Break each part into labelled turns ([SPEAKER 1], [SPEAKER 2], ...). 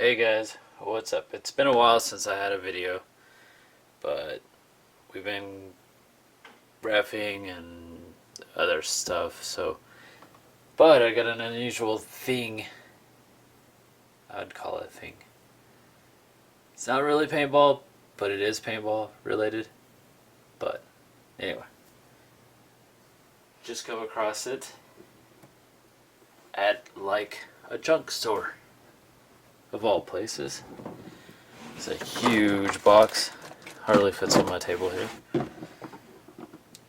[SPEAKER 1] Hey guys, what's up? It's been a while since I had a video, but we've been reffing and other stuff, but I got an unusual thing. I'd call it a thing. It's not really paintball, but it is paintball related. But anyway, just come across it at like a junk store. Of all places. It's a huge box. Hardly fits on my table here.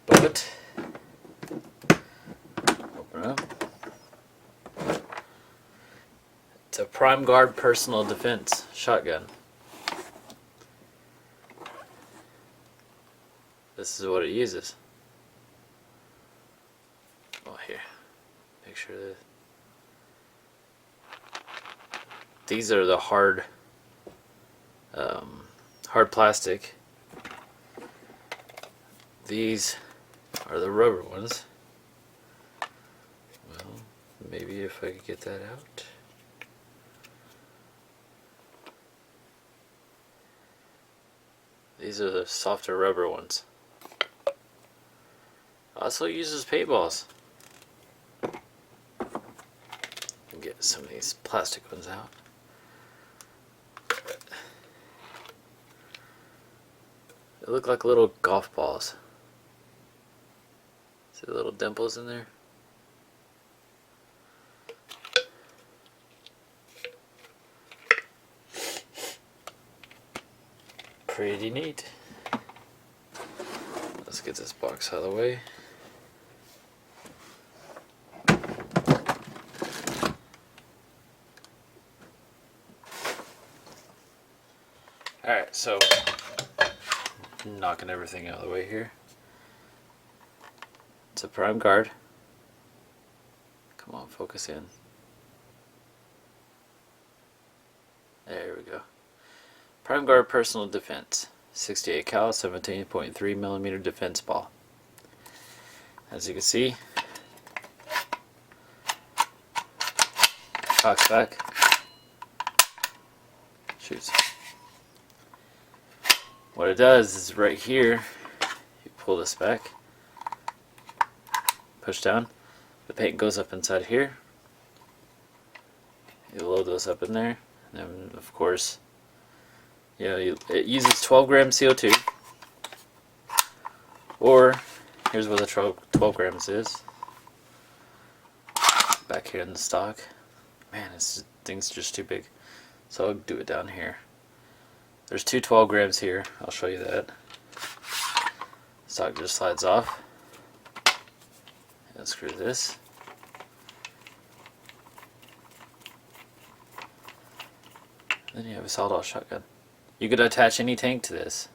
[SPEAKER 1] But open up. It's a Prime Guard personal defense shotgun. This is what it uses. Oh, here. Make sure that these are the hard plastic. These are the rubber ones. Well, maybe if I could get that out. These are the softer rubber ones. Also uses paintballs. Get some of these plastic ones out. They look like little golf balls. See the little dimples in there? Pretty neat. Let's get this box out of the way. Alright, so knocking everything out of the way here. It's a Prime Guard. Come on, focus in. There we go. Prime Guard personal defense. 68 cal, 17.3 millimeter defense ball. As you can see, cocks back, shoots. What it does is right here, you pull this back, push down, the paint goes up inside here, you load those up in there, and then of course, it uses 12 grams CO2, or here's what the 12 grams is, back here in the stock. Man, this thing's just too big, so I'll do it down here. There's two 12 grams here. I'll show you that. Stock just slides off. And screw this. Then you have a sawed-off shotgun. You could attach any tank to this.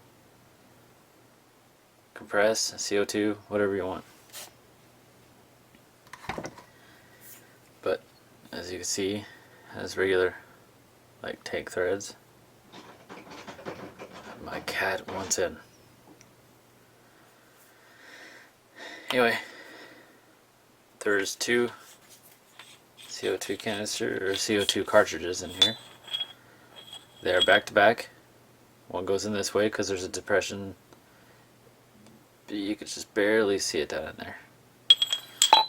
[SPEAKER 1] Compress, CO2, whatever you want. But as you can see, it has regular like tank threads. My cat wants in. Anyway, there's two CO2 canister or CO2 cartridges in here. They are back to back. One goes in this way because there's a depression. You could just barely see it down in there.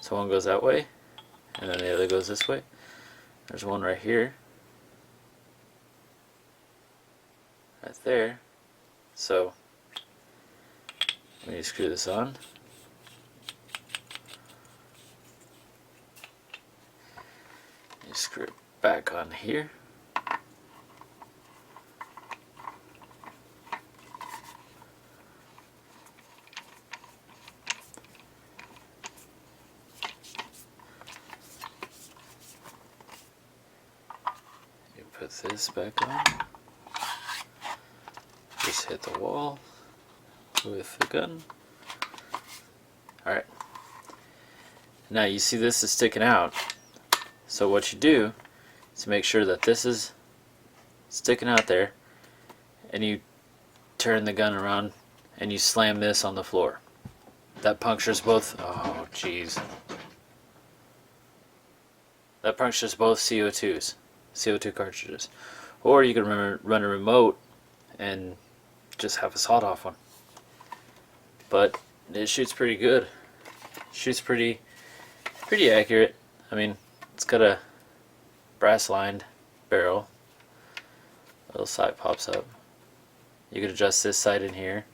[SPEAKER 1] So one goes that way, and then the other goes this way. There's one right here. Right there. So, when you screw this on, you screw it back on here. You put this back on. Just hit the wall with the gun. Alright. Now you see this is sticking out. So what you do is make sure that this is sticking out there, and you turn the gun around and you slam this on the floor. That punctures both. Oh jeez. That punctures both CO2 cartridges. Or you can run a remote and just have a sawed off one. But it shoots pretty good. Shoots pretty accurate. I mean, it's got a brass lined barrel. A little sight pops up. You could adjust this sight in here.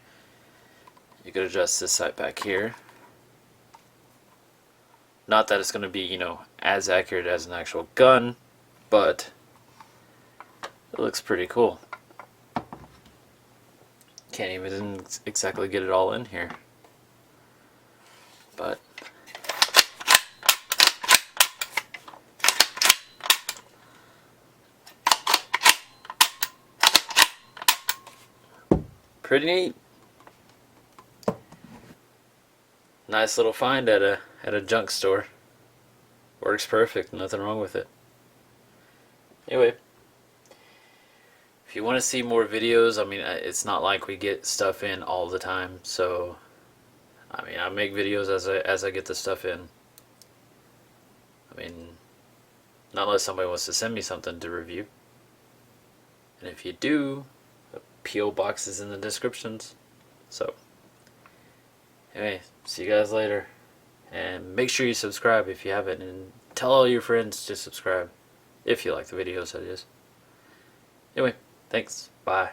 [SPEAKER 1] You could adjust this sight back here. Not that it's going to be, you know, as accurate as an actual gun, but it looks pretty cool. Can't even exactly get it all in here. But pretty neat. Nice little find at a junk store. Works perfect, nothing wrong with it. Anyway, if you want to see more videos, I mean, it's not like we get stuff in all the time, so I mean, I make videos as I get the stuff in. I mean, not unless somebody wants to send me something to review. And if you do, a P.O. box is in the descriptions. So, anyway, see you guys later. And make sure you subscribe if you haven't. And tell all your friends to subscribe. If you like the videos, that is. Anyway, thanks. Bye.